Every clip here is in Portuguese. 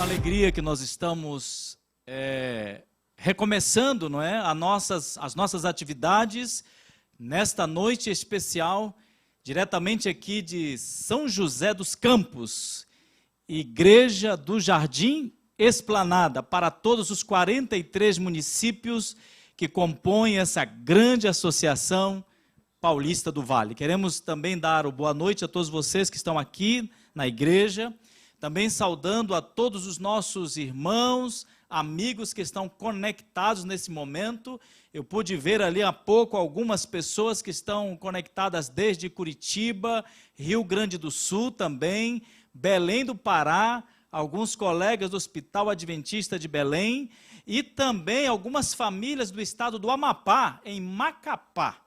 alegria que nós estamos recomeçando, não é, as nossas atividades nesta noite especial, diretamente aqui de São José dos Campos, Igreja do Jardim Esplanada, para todos os 43 municípios que compõem essa grande associação paulista do Vale. Queremos também dar o boa noite a todos vocês que estão aqui na igreja, também saudando a todos os nossos irmãos, amigos que estão conectados nesse momento. Eu pude ver ali há pouco algumas pessoas que estão conectadas desde Curitiba, Rio Grande do Sul também, Belém do Pará, alguns colegas do Hospital Adventista de Belém e também algumas famílias do estado do Amapá, em Macapá.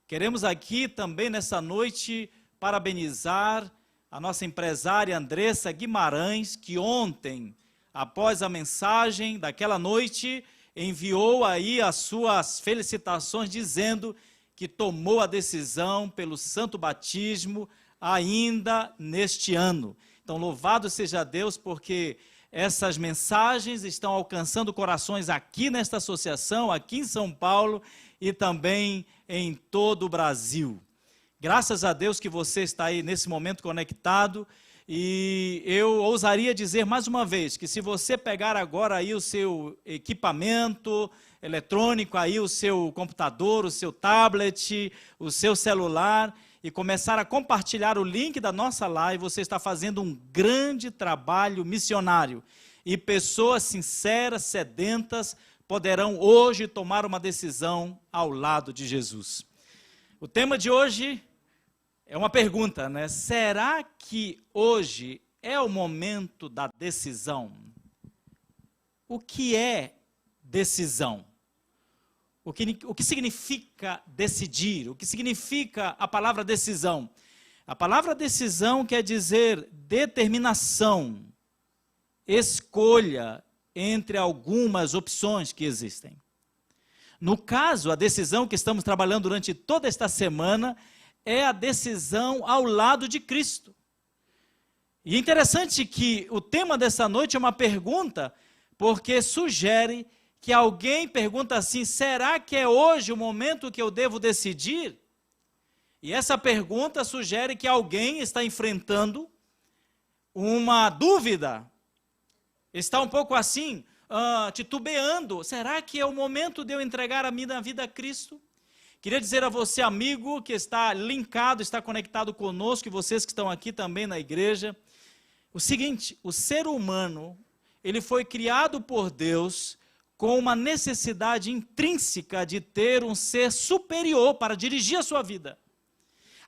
Queremos aqui também nessa noite parabenizar a nossa empresária Andressa Guimarães, que ontem, após a mensagem daquela noite, enviou aí as suas felicitações, dizendo que tomou a decisão pelo santo batismo ainda neste ano. Então, louvado seja Deus, porque essas mensagens estão alcançando corações aqui nesta associação, aqui em São Paulo e também em todo o Brasil. Graças a Deus que você está aí nesse momento conectado, e eu ousaria dizer mais uma vez que se você pegar agora aí o seu equipamento eletrônico, aí o seu computador, o seu tablet, o seu celular, e começar a compartilhar o link da nossa live, você está fazendo um grande trabalho missionário. E pessoas sinceras, sedentas, poderão hoje tomar uma decisão ao lado de Jesus. O tema de hoje é uma pergunta, né? Será que hoje é o momento da decisão? O que é decisão? O que significa decidir? O que significa a palavra decisão? A palavra decisão quer dizer determinação, escolha entre algumas opções que existem. No caso, a decisão que estamos trabalhando durante toda esta semana é a decisão ao lado de Cristo. E é interessante que o tema dessa noite é uma pergunta, porque sugere que alguém pergunta assim: será que é hoje o momento que eu devo decidir? E essa pergunta sugere que alguém está enfrentando uma dúvida, está um pouco assim, titubeando: será que é o momento de eu entregar a minha vida a Cristo? Queria dizer a você, amigo, que está linkado, está conectado conosco, e vocês que estão aqui também na igreja, o seguinte: o ser humano, ele foi criado por Deus com uma necessidade intrínseca de ter um ser superior para dirigir a sua vida.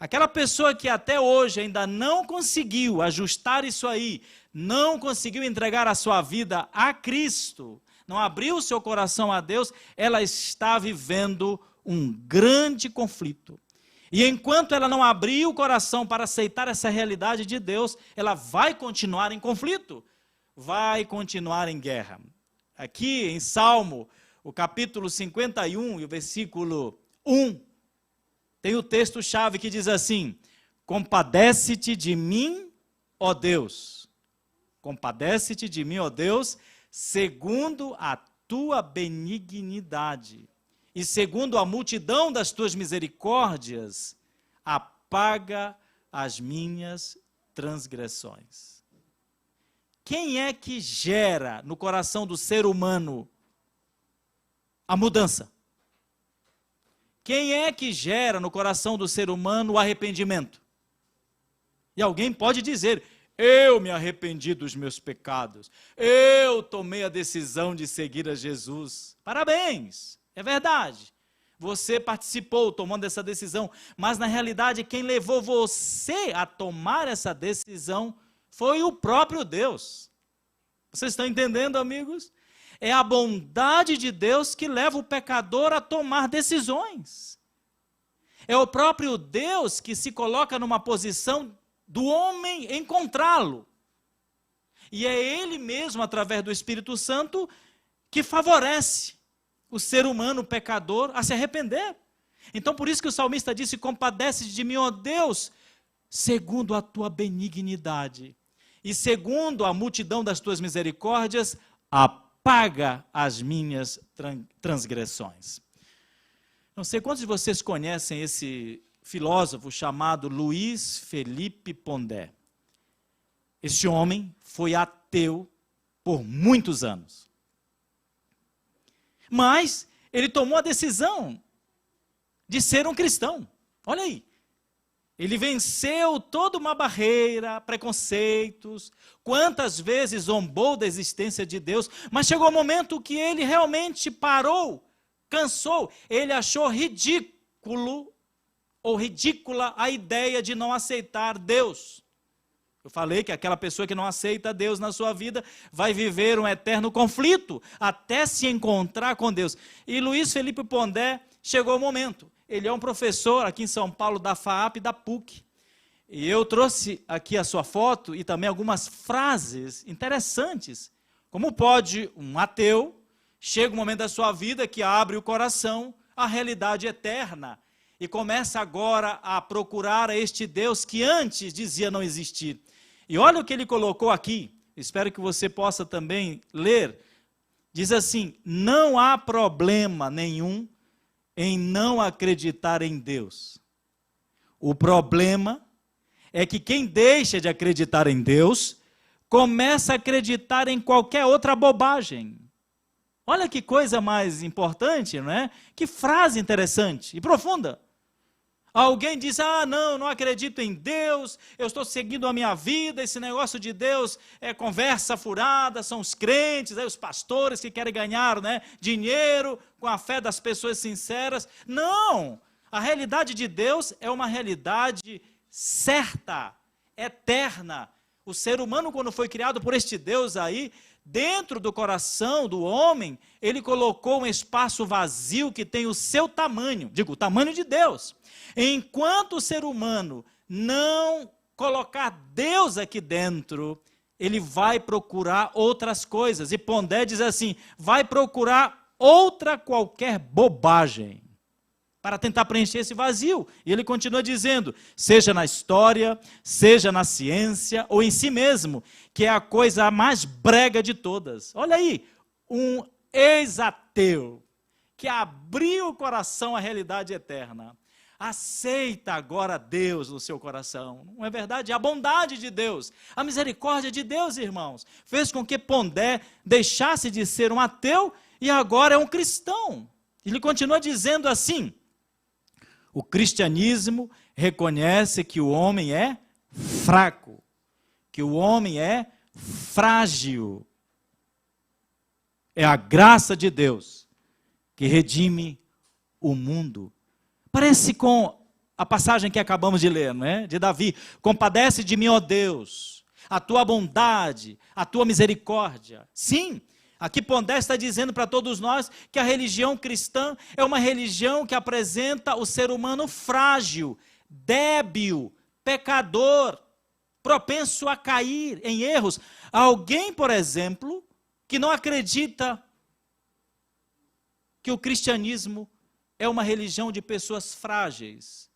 Aquela pessoa que até hoje ainda não conseguiu ajustar isso aí, não conseguiu entregar a sua vida a Cristo, não abriu o seu coração a Deus, ela está vivendo um grande conflito. E enquanto ela não abrir o coração para aceitar essa realidade de Deus, ela vai continuar em conflito, vai continuar em guerra. Aqui em Salmo, o capítulo 51 e o versículo 1, tem o texto-chave que diz assim: compadece-te de mim, ó Deus. Compadece-te de mim, ó Deus, segundo a tua benignidade. E segundo a multidão das tuas misericórdias, apaga as minhas transgressões. Quem é que gera no coração do ser humano a mudança? Quem é que gera no coração do ser humano o arrependimento? E alguém pode dizer: eu me arrependi dos meus pecados, eu tomei a decisão de seguir a Jesus. Parabéns! É verdade, você participou tomando essa decisão, mas na realidade quem levou você a tomar essa decisão foi o próprio Deus. Vocês estão entendendo, amigos? É a bondade de Deus que leva o pecador a tomar decisões. É o próprio Deus que se coloca numa posição do homem encontrá-lo. E é Ele mesmo, através do Espírito Santo, que favorece o ser humano, o pecador, a se arrepender. Então, por isso que o salmista disse: compadece de mim, ó Deus, segundo a tua benignidade. e segundo a multidão das tuas misericórdias, apaga as minhas transgressões. Não sei quantos de vocês conhecem esse filósofo chamado Luiz Felipe Pondé. Este homem foi ateu por muitos anos. Mas ele tomou a decisão de ser um cristão. Olha aí. Ele venceu toda uma barreira, preconceitos, quantas vezes zombou da existência de Deus, mas chegou um momento que ele realmente parou, cansou, ele achou ridículo ou ridícula a ideia de não aceitar Deus. Eu falei que aquela pessoa que não aceita Deus na sua vida vai viver um eterno conflito até se encontrar com Deus. E Luiz Felipe Pondé chegou o momento. Ele é um professor aqui em São Paulo da FAAP e da PUC. E eu trouxe aqui a sua foto e também algumas frases interessantes. Como pode um ateu, chega um momento da sua vida que abre o coração à realidade eterna e começa agora a procurar a este Deus que antes dizia não existir. E olha o que ele colocou aqui, espero que você possa também ler. Diz assim: não há problema nenhum em não acreditar em Deus. O problema é que quem deixa de acreditar em Deus, começa a acreditar em qualquer outra bobagem. Olha que coisa mais importante, não é? Que frase interessante e profunda. Alguém diz, não acredito em Deus, eu estou seguindo a minha vida, esse negócio de Deus é conversa furada, são os crentes, os pastores que querem ganhar, né, dinheiro com a fé das pessoas sinceras. Não! A realidade de Deus é uma realidade certa, eterna. O ser humano, quando foi criado por este Deus aí, dentro do coração do homem, ele colocou um espaço vazio que tem o seu tamanho, digo, o tamanho de Deus. Enquanto o ser humano não colocar Deus aqui dentro, ele vai procurar outras coisas. E Pondé diz assim, vai procurar outra qualquer bobagem para tentar preencher esse vazio. E ele continua dizendo, seja na história, seja na ciência ou em si mesmo, que é a coisa mais brega de todas. Olha aí, um ex-ateu que abriu o coração à realidade eterna. Aceita agora Deus no seu coração. Não é verdade? A bondade de Deus, a misericórdia de Deus, irmãos, fez com que Pondé deixasse de ser um ateu e agora é um cristão. Ele continua dizendo assim, o cristianismo reconhece que o homem é fraco, que o homem é frágil. É a graça de Deus que redime o mundo. Parece com a passagem que acabamos de ler, não é? De Davi. Compadece de mim, ó Deus, a tua bondade, a tua misericórdia. Sim, aqui Pondé está dizendo para todos nós que a religião cristã é uma religião que apresenta o ser humano frágil, débil, pecador, propenso a cair em erros. Alguém, por exemplo, que não acredita que o cristianismo é uma religião de pessoas frágeis,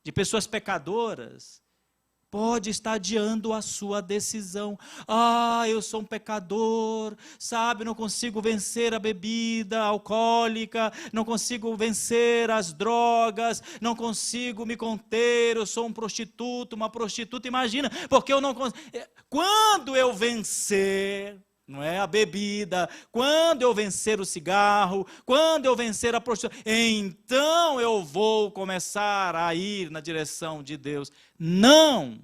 de pessoas pecadoras, pode estar adiando a sua decisão. Eu sou um pecador, sabe, não consigo vencer a bebida alcoólica, não consigo vencer as drogas, não consigo me conter, eu sou um prostituto, uma prostituta, imagina, porque eu não consigo. Quando eu vencer, não é, a bebida, quando eu vencer o cigarro, quando eu vencer a prostituição, então eu vou começar a ir na direção de Deus. Não!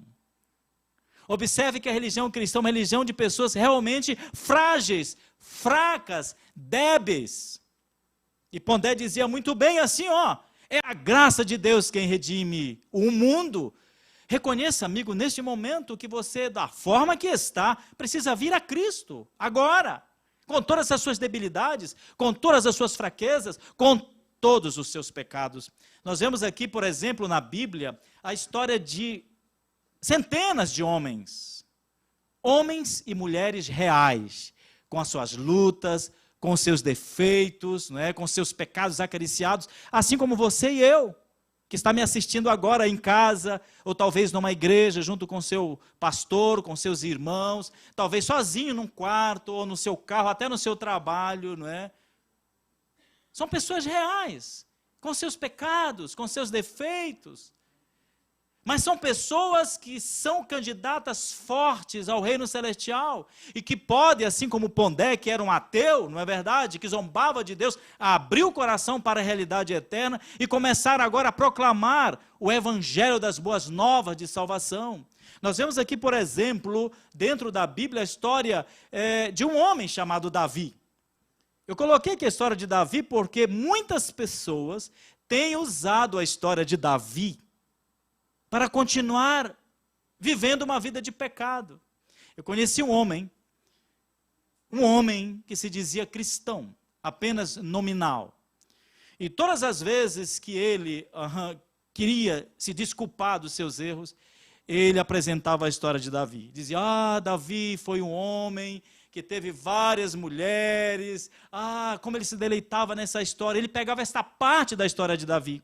Observe que a religião cristã é uma religião de pessoas realmente frágeis, fracas, débeis. E Pondé dizia muito bem assim, é a graça de Deus quem redime o mundo. Reconheça, amigo, neste momento que você, da forma que está, precisa vir a Cristo, agora, com todas as suas debilidades, com todas as suas fraquezas, com todos os seus pecados. Nós vemos aqui, por exemplo, na Bíblia, a história de centenas de homens e mulheres reais, com as suas lutas, com os seus defeitos, não é? Com seus pecados acariciados, assim como você e eu, que está me assistindo agora em casa, ou talvez numa igreja, junto com seu pastor, com seus irmãos, talvez sozinho num quarto, ou no seu carro, até no seu trabalho, não é? São pessoas reais, com seus pecados, com seus defeitos, mas são pessoas que são candidatas fortes ao reino celestial e que podem, assim como Pondé, que era um ateu, não é verdade? Que zombava de Deus, abrir o coração para a realidade eterna e começar agora a proclamar o evangelho das boas novas de salvação. Nós vemos aqui, por exemplo, dentro da Bíblia, a história de um homem chamado Davi. Eu coloquei aqui a história de Davi porque muitas pessoas têm usado a história de Davi para continuar vivendo uma vida de pecado. Eu conheci um homem que se dizia cristão, apenas nominal. E todas as vezes que ele queria se desculpar dos seus erros, ele apresentava a história de Davi. Dizia, Davi foi um homem que teve várias mulheres, como ele se deleitava nessa história. Ele pegava esta parte da história de Davi.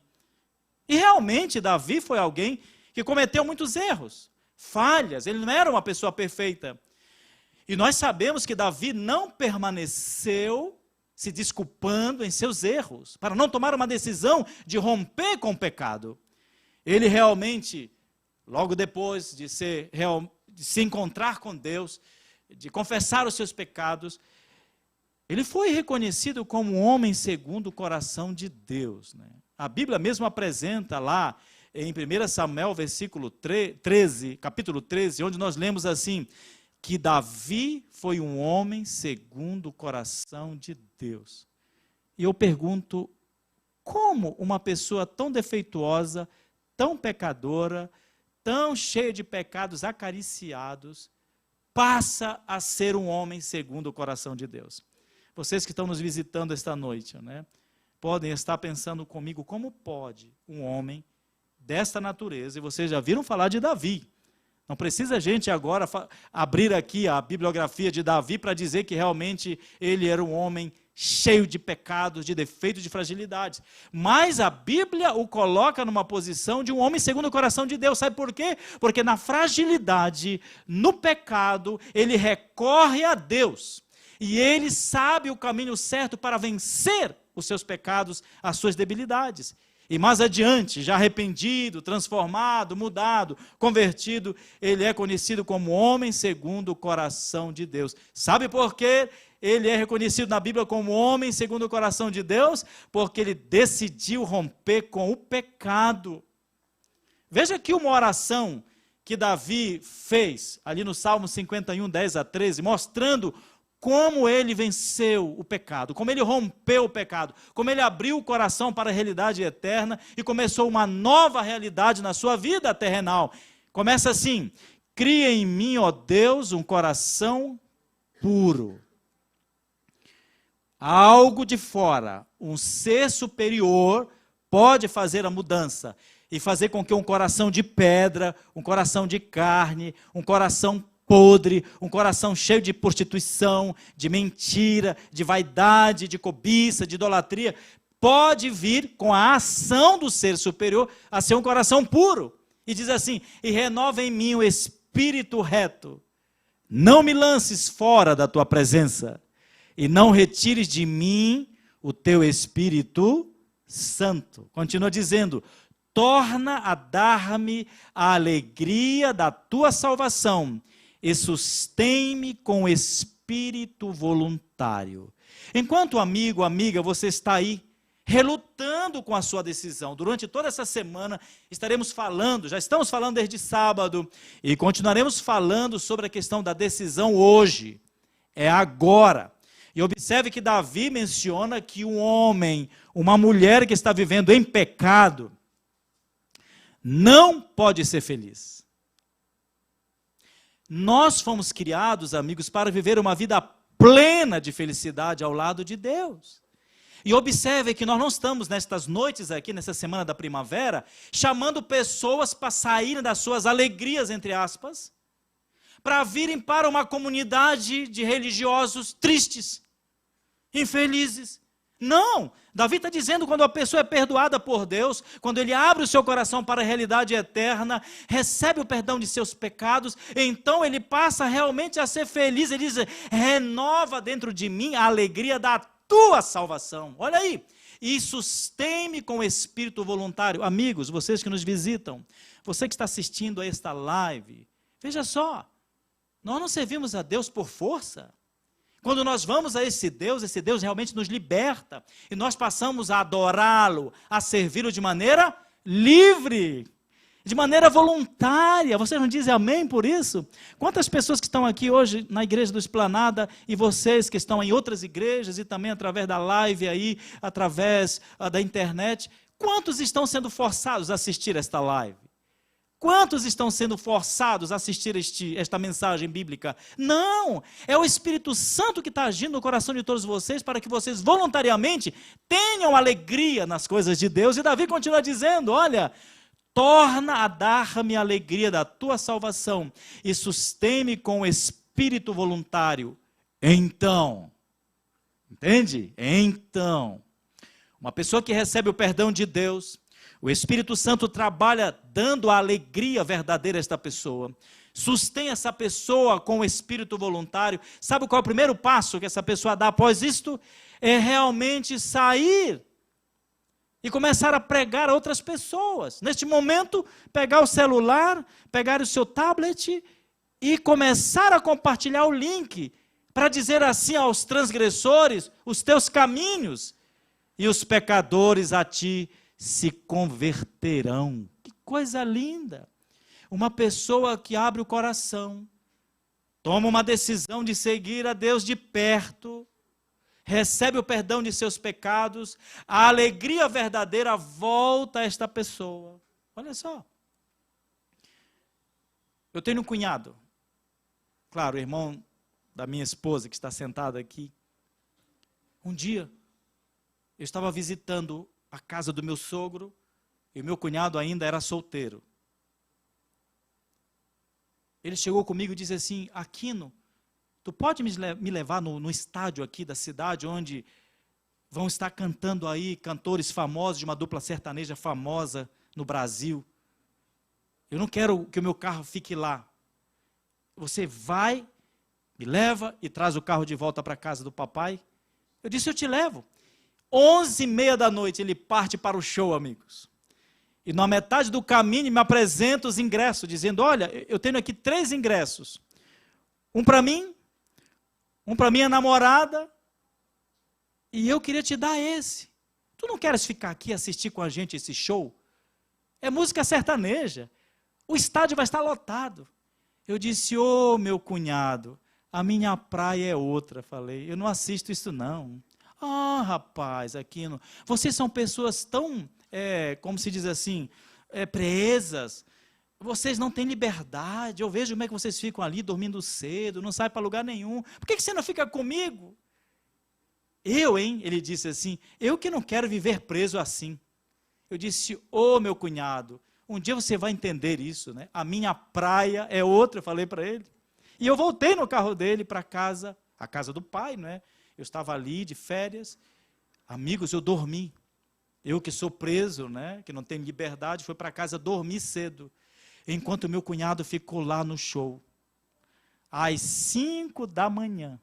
E realmente Davi foi alguém que cometeu muitos erros, falhas, ele não era uma pessoa perfeita. E nós sabemos que Davi não permaneceu se desculpando em seus erros, para não tomar uma decisão de romper com o pecado. Ele realmente, logo depois de se encontrar com Deus, de confessar os seus pecados, ele foi reconhecido como um homem segundo o coração de Deus, né? A Bíblia mesmo apresenta lá, em 1 Samuel, capítulo 13, onde nós lemos assim, que Davi foi um homem segundo o coração de Deus. E eu pergunto, como uma pessoa tão defeituosa, tão pecadora, tão cheia de pecados acariciados, passa a ser um homem segundo o coração de Deus? Vocês que estão nos visitando esta noite, né, podem estar pensando comigo, como pode um homem desta natureza, e vocês já viram falar de Davi. Não precisa a gente agora abrir aqui a bibliografia de Davi para dizer que realmente ele era um homem cheio de pecados, de defeitos, de fragilidades. Mas a Bíblia o coloca numa posição de um homem segundo o coração de Deus. Sabe por quê? Porque na fragilidade, no pecado, ele recorre a Deus. E ele sabe o caminho certo para vencer os seus pecados, as suas debilidades. E mais adiante, já arrependido, transformado, mudado, convertido, ele é conhecido como homem segundo o coração de Deus. Sabe por quê? Ele é reconhecido na Bíblia como homem segundo o coração de Deus, porque ele decidiu romper com o pecado. Veja aqui uma oração que Davi fez, ali no Salmo 51, 10-13, mostrando como ele venceu o pecado, como ele rompeu o pecado, como ele abriu o coração para a realidade eterna e começou uma nova realidade na sua vida terrenal. Começa assim: cria em mim, ó Deus, um coração puro. Algo de fora, um ser superior pode fazer a mudança e fazer com que um coração de pedra, um coração de carne, um coração podre, um coração cheio de prostituição, de mentira, de vaidade, de cobiça, de idolatria, pode vir com a ação do ser superior a ser um coração puro. E diz assim: e renova em mim o espírito reto. Não me lances fora da tua presença, e não retires de mim o teu Espírito Santo. Continua dizendo: torna a dar-me a alegria da tua salvação, e sustém-me com espírito voluntário. Enquanto amigo, amiga, você está aí relutando com a sua decisão, durante toda essa semana estaremos falando, já estamos falando desde sábado, e continuaremos falando sobre a questão da decisão hoje, é agora. E observe que Davi menciona que um homem, uma mulher que está vivendo em pecado, não pode ser feliz. Nós fomos criados, amigos, para viver uma vida plena de felicidade ao lado de Deus. E observe que nós não estamos nestas noites aqui, nessa semana da primavera, chamando pessoas para saírem das suas alegrias, entre aspas, para virem para uma comunidade de religiosos tristes, infelizes. Não, Davi está dizendo quando a pessoa é perdoada por Deus, quando ele abre o seu coração para a realidade eterna, recebe o perdão de seus pecados, então ele passa realmente a ser feliz. Ele diz: renova dentro de mim a alegria da tua salvação. Olha aí, e sustém-me com o espírito voluntário. Amigos, vocês que nos visitam, você que está assistindo a esta live, veja só, nós não servimos a Deus por força. Quando nós vamos a esse Deus realmente nos liberta, e nós passamos a adorá-lo, a servi-lo de maneira livre, de maneira voluntária. Vocês não dizem amém por isso? Quantas pessoas que estão aqui hoje na igreja do Esplanada, e vocês que estão em outras igrejas, e também através da live aí, através da internet, quantos estão sendo forçados a assistir esta live? Quantos estão sendo forçados a assistir esta mensagem bíblica? Não, é o Espírito Santo que está agindo no coração de todos vocês, para que vocês voluntariamente tenham alegria nas coisas de Deus. E Davi continua dizendo: olha, torna a dar-me a alegria da tua salvação, e sustém-me com o espírito voluntário. Então, entende? Então, uma pessoa que recebe o perdão de Deus, o Espírito Santo trabalha dando a alegria verdadeira a esta pessoa, sustém essa pessoa com o espírito voluntário. Sabe qual é o primeiro passo que essa pessoa dá após isto? É realmente sair e começar a pregar a outras pessoas. Neste momento, pegar o celular, pegar o seu tablet e começar a compartilhar o link, para dizer assim aos transgressores: os teus caminhos e os pecadores a ti se converterão. Que coisa linda! Uma pessoa que abre o coração, toma uma decisão de seguir a Deus de perto, recebe o perdão de seus pecados, a alegria verdadeira volta a esta pessoa. Olha só. Eu tenho um cunhado, claro, o irmão da minha esposa que está sentado aqui. Um dia, eu estava visitando a casa do meu sogro, e o meu cunhado ainda era solteiro. Ele chegou comigo e disse assim: Aquino, tu pode me levar no estádio aqui da cidade, onde vão estar cantando aí cantores famosos, de uma dupla sertaneja famosa no Brasil. Eu não quero que o meu carro fique lá. Você vai, me leva e traz o carro de volta para a casa do papai? Eu disse: eu te levo. 11h30 da noite, ele parte para o show, amigos. E na metade do caminho me apresenta os ingressos, dizendo: olha, eu tenho aqui 3 ingressos. Um para mim, um para minha namorada, e eu queria te dar esse. Tu não queres ficar aqui e assistir com a gente esse show? É música sertaneja. O estádio vai estar lotado. Eu disse: ô meu cunhado, a minha praia é outra. Falei: eu não assisto isso não. Ah, rapaz, Aquino, vocês são pessoas tão, como se diz assim, presas. Vocês não têm liberdade. Eu vejo como é que vocês ficam ali dormindo cedo, não saem para lugar nenhum. Por que você não fica comigo? Ele disse assim, eu que não quero viver preso assim. Eu disse: ô meu cunhado, um dia você vai entender isso, né? A minha praia é outra, eu falei para ele. E eu voltei no carro dele para casa, a casa do pai, né? Eu estava ali de férias. Amigos, eu dormi. Eu que sou preso, né? Que não tenho liberdade, fui para casa dormir cedo. Enquanto meu cunhado ficou lá no show. Às 5 da manhã,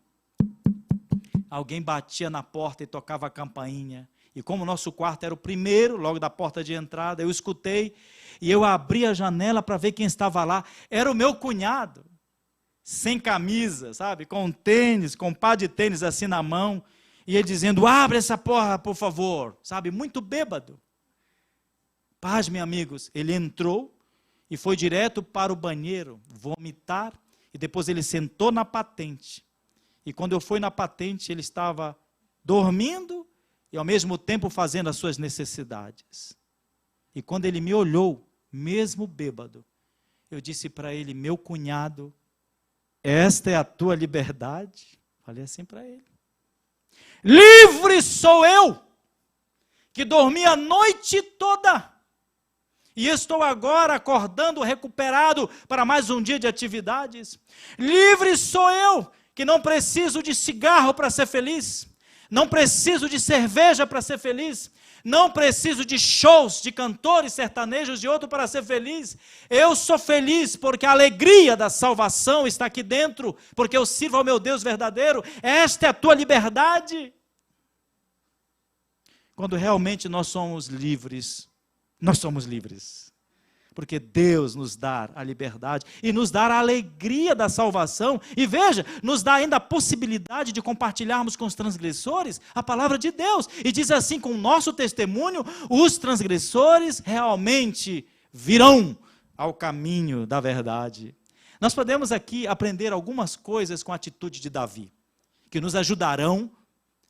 alguém batia na porta e tocava a campainha. E como o nosso quarto era o primeiro, logo da porta de entrada, eu escutei, e eu abri a janela para ver quem estava lá. Era o meu cunhado, sem camisa, sabe, com tênis, com um par de tênis assim na mão, e ele dizendo: abre essa porra, por favor, sabe, muito bêbado. Paz, meus amigos, ele entrou e foi direto para o banheiro, vomitar, e depois ele sentou na patente. E quando eu fui na patente, ele estava dormindo e ao mesmo tempo fazendo as suas necessidades. E quando ele me olhou, mesmo bêbado, eu disse para ele: meu cunhado, esta é a tua liberdade? Falei assim para ele. Livre sou eu, que dormi a noite toda, e estou agora acordando recuperado para mais um dia de atividades. Livre sou eu, que não preciso de cigarro para ser feliz. Não preciso de cerveja para ser feliz. Não preciso de shows de cantores sertanejos de outro para ser feliz. Eu sou feliz porque a alegria da salvação está aqui dentro, porque eu sirvo ao meu Deus verdadeiro. Esta é a tua liberdade. Quando realmente nós somos livres, porque Deus nos dá a liberdade e nos dá a alegria da salvação. E veja, nos dá ainda a possibilidade de compartilharmos com os transgressores a palavra de Deus. E diz assim, com o nosso testemunho, os transgressores realmente virão ao caminho da verdade. Nós podemos aqui aprender algumas coisas com a atitude de Davi, que nos ajudarão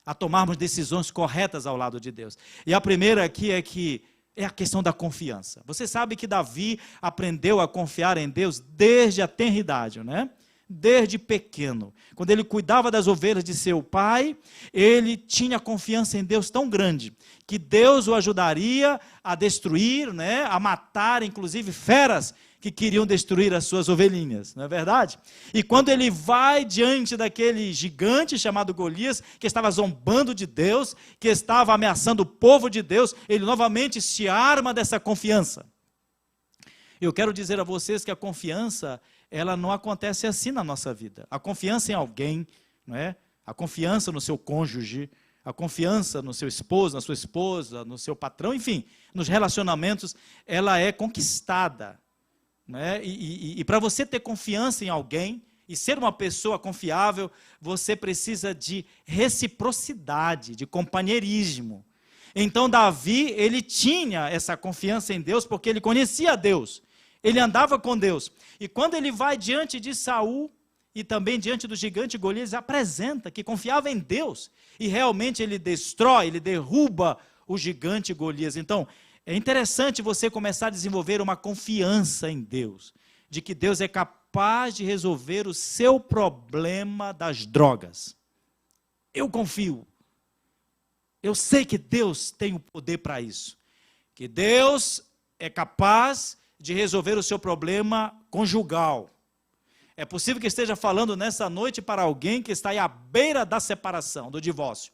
a tomarmos decisões corretas ao lado de Deus. E a primeira aqui é a questão da confiança. Você sabe que Davi aprendeu a confiar em Deus desde a tenra idade, né? Desde pequeno. Quando ele cuidava das ovelhas de seu pai, ele tinha confiança em Deus tão grande, que Deus o ajudaria a destruir, né? A matar, inclusive, feras que queriam destruir as suas ovelhinhas, não é verdade? E quando ele vai diante daquele gigante chamado Golias, que estava zombando de Deus, que estava ameaçando o povo de Deus, ele novamente se arma dessa confiança. Eu quero dizer a vocês que a confiança, ela não acontece assim na nossa vida. A confiança em alguém, não é? A confiança no seu cônjuge, a confiança no seu esposo, na sua esposa, no seu patrão, enfim, nos relacionamentos, ela é conquistada. Né? E para você ter confiança em alguém e ser uma pessoa confiável, você precisa de reciprocidade, de companheirismo. Então Davi, ele tinha essa confiança em Deus porque ele conhecia Deus, ele andava com Deus. E quando ele vai diante de Saul e também diante do gigante Golias, apresenta que confiava em Deus e realmente ele destrói, ele derruba o gigante Golias. Então, é interessante você começar a desenvolver uma confiança em Deus, de que Deus é capaz de resolver o seu problema das drogas. Eu confio. Eu sei que Deus tem o poder para isso. Que Deus é capaz de resolver o seu problema conjugal. É possível que esteja falando nessa noite para alguém que está aí à beira da separação, do divórcio.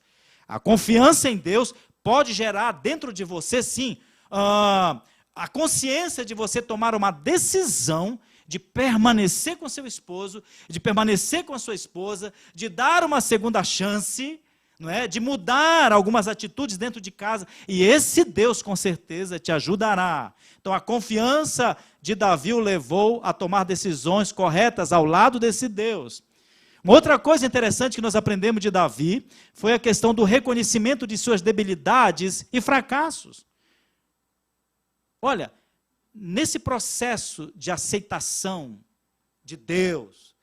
A confiança em Deus pode gerar dentro de você, sim, a consciência de você tomar uma decisão de permanecer com seu esposo, de permanecer com a sua esposa, de dar uma segunda chance, não é? De mudar algumas atitudes dentro de casa, e esse Deus com certeza te ajudará. Então a confiança de Davi o levou a tomar decisões corretas ao lado desse Deus. Uma outra coisa interessante que nós aprendemos de Davi foi a questão do reconhecimento de suas debilidades e fracassos. Olha, nesse processo de aceitação de Deus,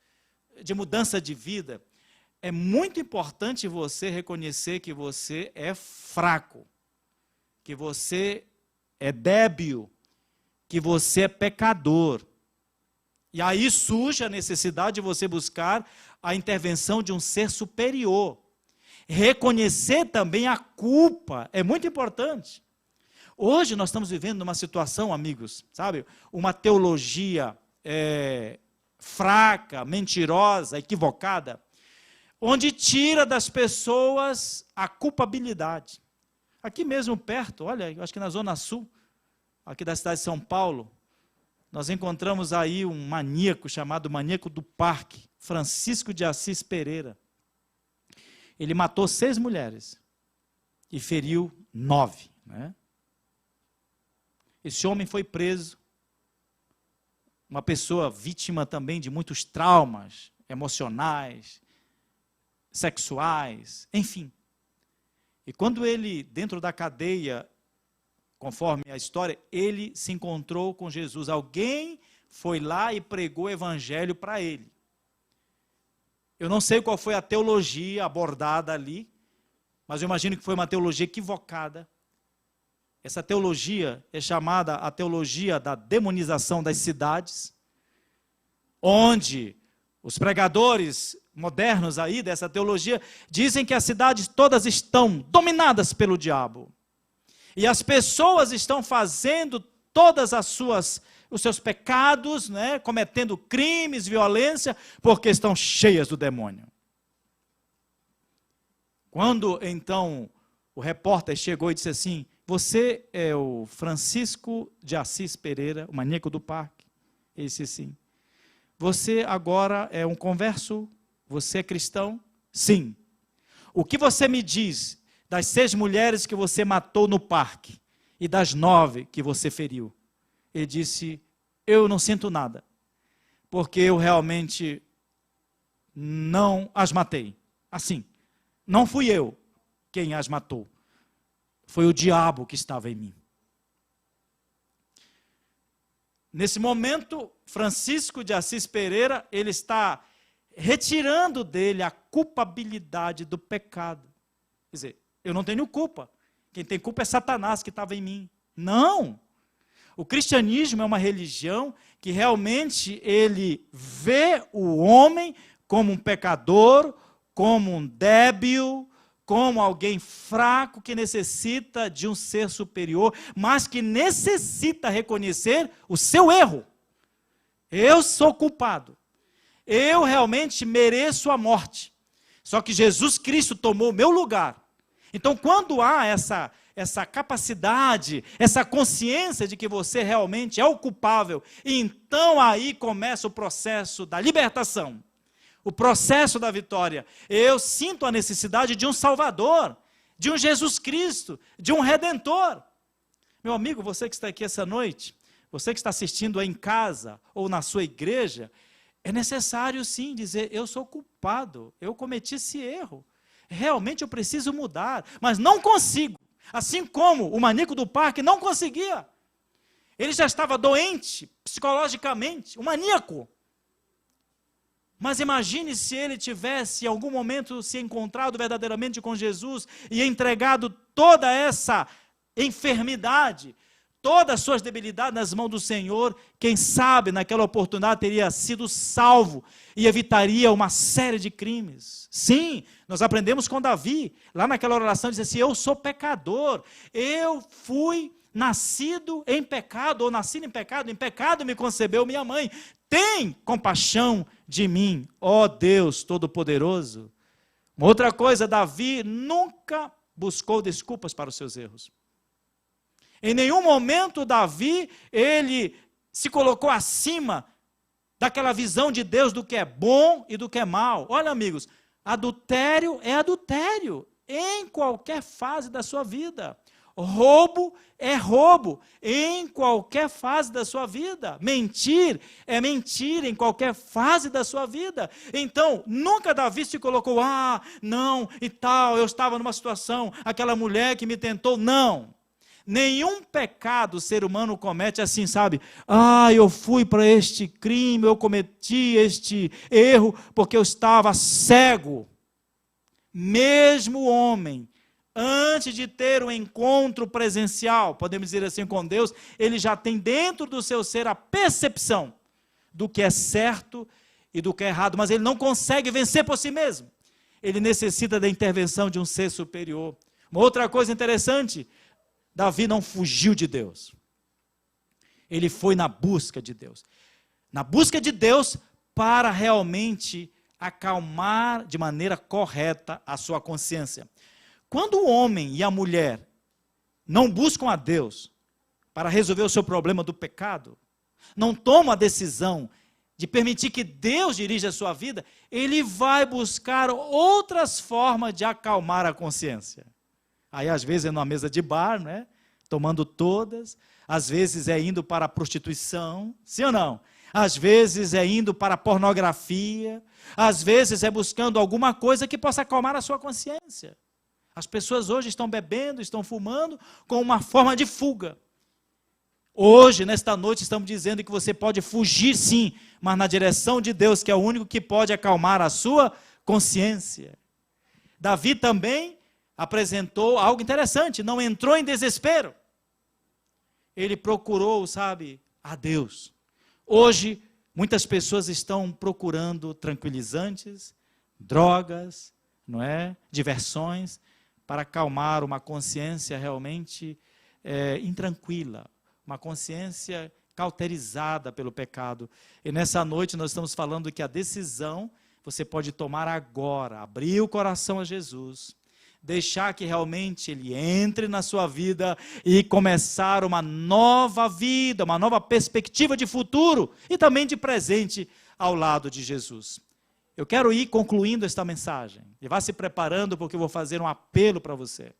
de mudança de vida, é muito importante você reconhecer que você é fraco, que você é débil, que você é pecador. E aí surge a necessidade de você buscar a intervenção de um ser superior. Reconhecer também a culpa é muito importante. Hoje nós estamos vivendo numa situação, amigos, sabe? Uma teologia fraca, mentirosa, equivocada, onde tira das pessoas a culpabilidade. Aqui mesmo perto, olha, acho que na Zona Sul, aqui da cidade de São Paulo, nós encontramos aí um maníaco chamado Maníaco do Parque, Francisco de Assis Pereira. Ele matou 6 mulheres e feriu 9, né? Esse homem foi preso, uma pessoa vítima também de muitos traumas emocionais, sexuais, enfim. E quando ele, dentro da cadeia, conforme a história, ele se encontrou com Jesus. Alguém foi lá e pregou o evangelho para ele. Eu não sei qual foi a teologia abordada ali, mas eu imagino que foi uma teologia equivocada. Essa teologia é chamada a teologia da demonização das cidades, onde os pregadores modernos aí dessa teologia dizem que as cidades todas estão dominadas pelo diabo. E as pessoas estão fazendo todas os seus pecados, né, cometendo crimes, violência, porque estão cheias do demônio. Quando então o repórter chegou e disse assim: você é o Francisco de Assis Pereira, o maníaco do parque? Ele disse sim. Você agora é um converso? Você é cristão? Sim. O que você me diz das 6 mulheres que você matou no parque e das 9 que você feriu? Ele disse: eu não sinto nada, porque eu realmente não as matei. Assim, não fui eu quem as matou, foi o diabo que estava em mim. Nesse momento, Francisco de Assis Pereira, ele está retirando dele a culpabilidade do pecado. Quer dizer, eu não tenho culpa. Quem tem culpa é Satanás que estava em mim. Não! O cristianismo é uma religião que realmente ele vê o homem como um pecador, como um débil, como alguém fraco que necessita de um ser superior, mas que necessita reconhecer o seu erro. Eu sou culpado. Eu realmente mereço a morte. Só que Jesus Cristo tomou o meu lugar. Então, quando há essa capacidade, essa consciência de que você realmente é o culpável, então aí começa o processo da libertação. O processo da vitória. Eu sinto a necessidade de um Salvador, de um Jesus Cristo, de um Redentor. Meu amigo, você que está aqui essa noite, você que está assistindo aí em casa ou na sua igreja, é necessário sim dizer: eu sou culpado, eu cometi esse erro. Realmente eu preciso mudar, mas não consigo. Assim como o maníaco do parque não conseguia. Ele já estava doente psicologicamente, um maníaco. Mas imagine se ele tivesse, em algum momento, se encontrado verdadeiramente com Jesus e entregado toda essa enfermidade, todas as suas debilidades nas mãos do Senhor. Quem sabe, naquela oportunidade, teria sido salvo e evitaria uma série de crimes. Sim, nós aprendemos com Davi, lá naquela oração, diz assim: eu sou pecador, eu fui nascido em pecado, ou nascido em pecado me concebeu minha mãe. Tem compaixão de mim, ó Deus Todo-Poderoso. Uma outra coisa, Davi nunca buscou desculpas para os seus erros. Em nenhum momento Davi, ele se colocou acima daquela visão de Deus do que é bom e do que é mal. Olha, amigos, adultério é adultério em qualquer fase da sua vida. Roubo é roubo em qualquer fase da sua vida. Mentir é mentir em qualquer fase da sua vida. Então, nunca Davi se colocou: não, e tal, eu estava numa situação, aquela mulher que me tentou. Não. Nenhum pecado o ser humano comete assim, sabe? Eu fui para este crime, eu cometi este erro porque eu estava cego. Mesmo o homem, antes de ter um encontro presencial, podemos dizer assim, com Deus, ele já tem dentro do seu ser a percepção do que é certo e do que é errado, mas ele não consegue vencer por si mesmo. Ele necessita da intervenção de um ser superior. Uma outra coisa interessante, Davi não fugiu de Deus. Ele foi na busca de Deus. Na busca de Deus para realmente acalmar de maneira correta a sua consciência. Quando o homem e a mulher não buscam a Deus para resolver o seu problema do pecado, não tomam a decisão de permitir que Deus dirija a sua vida, ele vai buscar outras formas de acalmar a consciência. Aí às vezes é numa mesa de bar, né? Tomando todas, às vezes é indo para a prostituição, sim ou não? Às vezes é indo para a pornografia, às vezes é buscando alguma coisa que possa acalmar a sua consciência. As pessoas hoje estão bebendo, estão fumando, com uma forma de fuga. Hoje, nesta noite, estamos dizendo que você pode fugir sim, mas na direção de Deus, que é o único que pode acalmar a sua consciência. Davi também apresentou algo interessante, não entrou em desespero. Ele procurou, sabe, a Deus. Hoje, muitas pessoas estão procurando tranquilizantes, drogas, não é? Diversões, para acalmar uma consciência realmente intranquila, uma consciência cauterizada pelo pecado. E nessa noite nós estamos falando que a decisão você pode tomar agora, abrir o coração a Jesus, deixar que realmente Ele entre na sua vida e começar uma nova vida, uma nova perspectiva de futuro e também de presente ao lado de Jesus. Eu quero ir concluindo esta mensagem e vá se preparando porque eu vou fazer um apelo para você.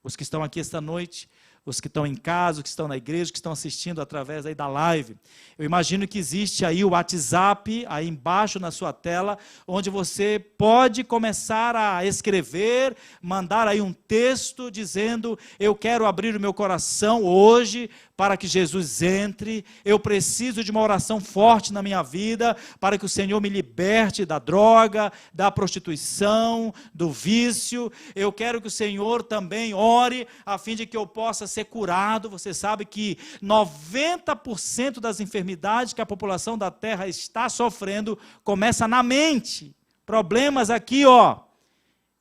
Os que estão aqui esta noite, os que estão em casa, os que estão na igreja, que estão assistindo através aí da live. Eu imagino que existe aí o WhatsApp, aí embaixo na sua tela, onde você pode começar a escrever, mandar aí um texto dizendo: eu quero abrir o meu coração hoje para que Jesus entre, eu preciso de uma oração forte na minha vida, para que o Senhor me liberte da droga, da prostituição, do vício. Eu quero que o Senhor também ore, a fim de que eu possa ser curado. Você sabe que 90% das enfermidades que a população da terra está sofrendo, começa na mente. Problemas aqui, ó.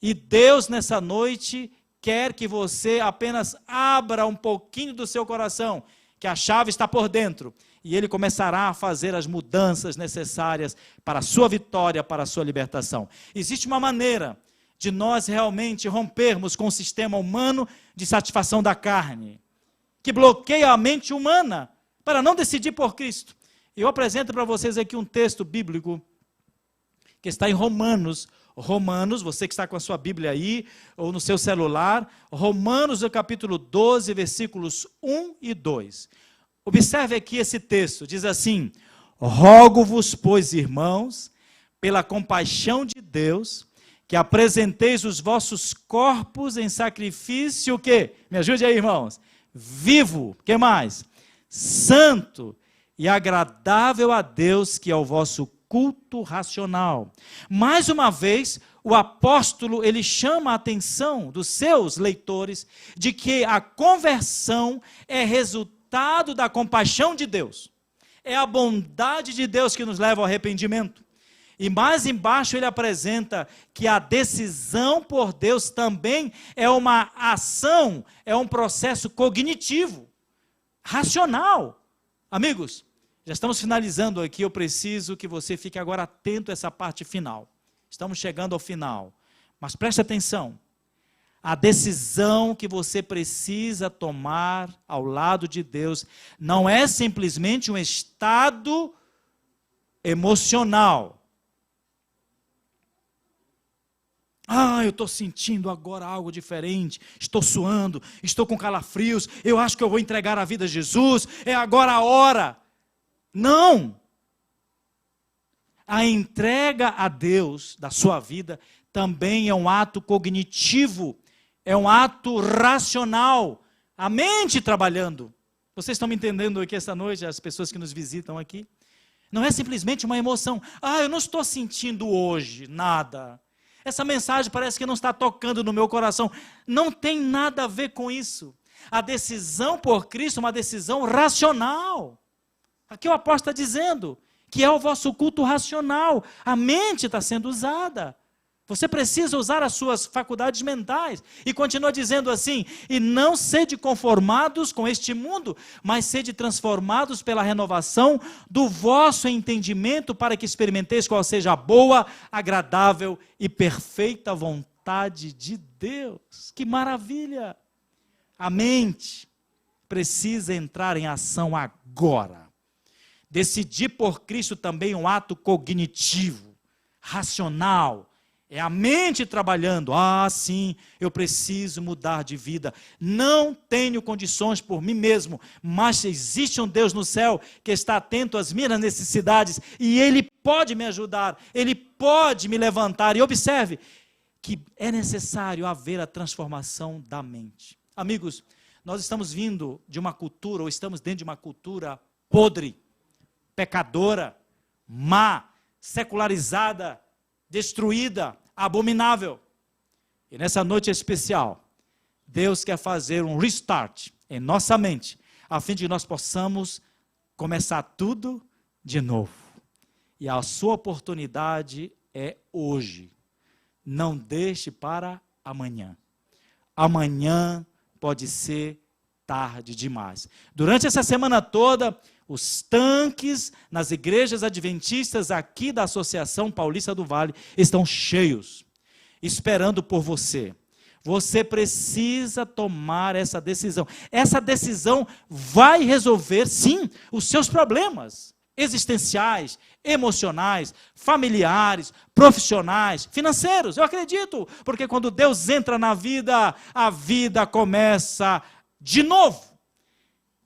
E Deus nessa noite quer que você apenas abra um pouquinho do seu coração, que a chave está por dentro, e Ele começará a fazer as mudanças necessárias para a sua vitória, para a sua libertação. Existe uma maneira de nós realmente rompermos com o sistema humano de satisfação da carne, que bloqueia a mente humana para não decidir por Cristo. Eu apresento para vocês aqui um texto bíblico que está em Romanos, você que está com a sua Bíblia aí, ou no seu celular, Romanos, no capítulo 12, versículos 1 e 2. Observe aqui esse texto, diz assim: rogo-vos, pois, irmãos, pela compaixão de Deus, que apresenteis os vossos corpos em sacrifício, o quê? Me ajude aí, irmãos. Vivo, o que mais? Santo e agradável a Deus, que é o vosso culto racional. Mais uma vez, o apóstolo, ele chama a atenção dos seus leitores de que a conversão é resultado da compaixão de Deus. É a bondade de Deus que nos leva ao arrependimento. E mais embaixo ele apresenta que a decisão por Deus também é uma ação, é um processo cognitivo, racional. Amigos, já estamos finalizando aqui, eu preciso que você fique agora atento a essa parte final. Estamos chegando ao final, mas preste atenção. A decisão que você precisa tomar ao lado de Deus não é simplesmente um estado emocional. Eu estou sentindo agora algo diferente, estou suando, estou com calafrios, eu acho que eu vou entregar a vida a Jesus, é agora a hora. Não! A entrega a Deus da sua vida também é um ato cognitivo, é um ato racional, a mente trabalhando. Vocês estão me entendendo aqui esta noite, as pessoas que nos visitam aqui? Não é simplesmente uma emoção. Eu não estou sentindo hoje nada. Essa mensagem parece que não está tocando no meu coração. Não tem nada a ver com isso. A decisão por Cristo é uma decisão racional. Aqui o apóstolo está dizendo que é o vosso culto racional. A mente está sendo usada. Você precisa usar as suas faculdades mentais. E continua dizendo assim: e não sede conformados com este mundo, mas sede transformados pela renovação do vosso entendimento, para que experimenteis qual seja a boa, agradável e perfeita vontade de Deus. Que maravilha! A mente precisa entrar em ação agora. Decidir por Cristo também é um ato cognitivo, racional. É a mente trabalhando. Sim, eu preciso mudar de vida. Não tenho condições por mim mesmo, mas existe um Deus no céu que está atento às minhas necessidades e Ele pode me ajudar, Ele pode me levantar. E observe que é necessário haver a transformação da mente. Amigos, nós estamos vindo de uma cultura, ou estamos dentro de uma cultura podre, pecadora, má, secularizada, destruída, abominável. E nessa noite especial, Deus quer fazer um restart em nossa mente, a fim de que nós possamos começar tudo de novo. E a sua oportunidade é hoje. Não deixe para amanhã. Amanhã pode ser tarde demais. Durante essa semana toda, os tanques nas igrejas adventistas aqui da Associação Paulista do Vale estão cheios, esperando por você. Você precisa tomar essa decisão. Essa decisão vai resolver, sim, os seus problemas existenciais, emocionais, familiares, profissionais, financeiros. Eu acredito, porque quando Deus entra na vida, a vida começa de novo.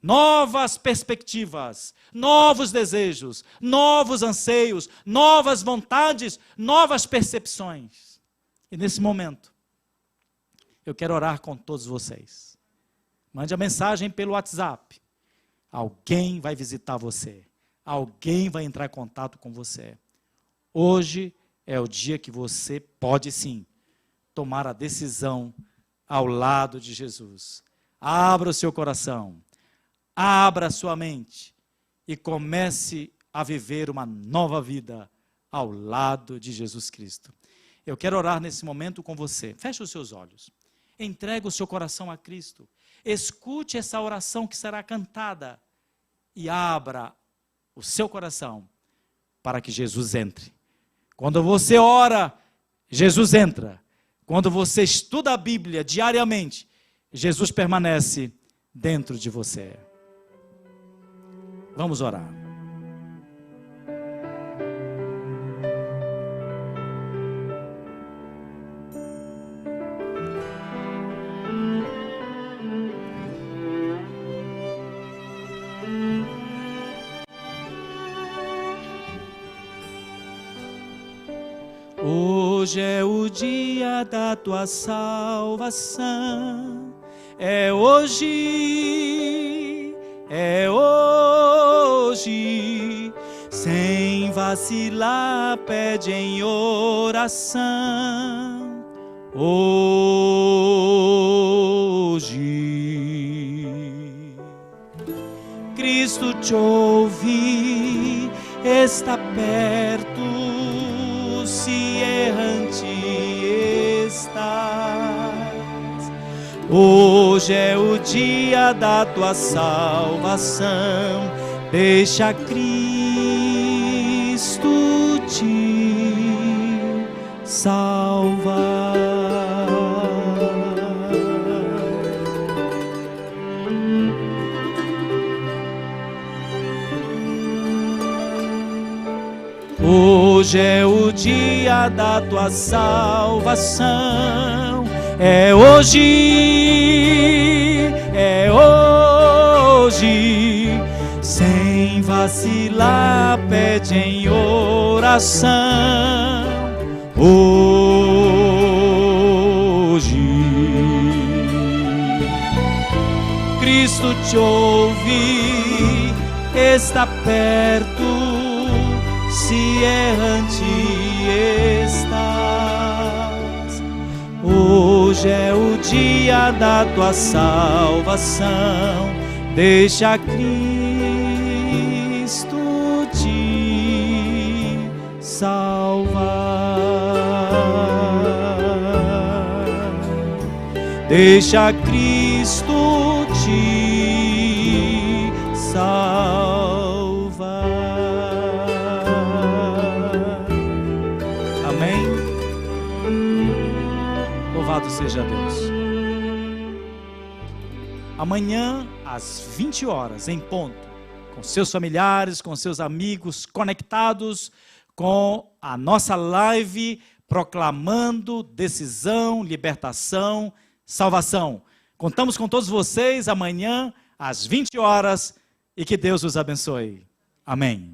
Novas perspectivas, novos desejos, novos anseios, novas vontades, novas percepções. E nesse momento, eu quero orar com todos vocês. Mande a mensagem pelo WhatsApp. Alguém vai visitar você. Alguém vai entrar em contato com você. Hoje é o dia que você pode sim tomar a decisão ao lado de Jesus. Abra o seu coração. Abra a sua mente e comece a viver uma nova vida ao lado de Jesus Cristo. Eu quero orar nesse momento com você. Feche os seus olhos. Entregue o seu coração a Cristo. Escute essa oração que será cantada e abra o seu coração para que Jesus entre. Quando você ora, Jesus entra. Quando você estuda a Bíblia diariamente, Jesus permanece dentro de você. Vamos orar. Hoje é o dia da tua salvação. É hoje, sem vacilar, pede em oração. Hoje, Cristo te ouve, está perto, se errante estás. Hoje é o dia da tua salvação. Deixa Cristo te salvar. Hoje é o dia da tua salvação. É hoje, sem vacilar, pede em oração. Hoje, Cristo te ouve, está perto, se errante estás. Hoje é o dia da tua salvação. Deixa Cristo te salvar. Deixa Cristo te salvar. Amém? Louvado seja Deus. Amanhã, às 20 horas, em ponto, com seus familiares, com seus amigos, conectados com a nossa live, proclamando decisão, libertação, salvação. Contamos com todos vocês amanhã, às 20 horas, e que Deus os abençoe. Amém.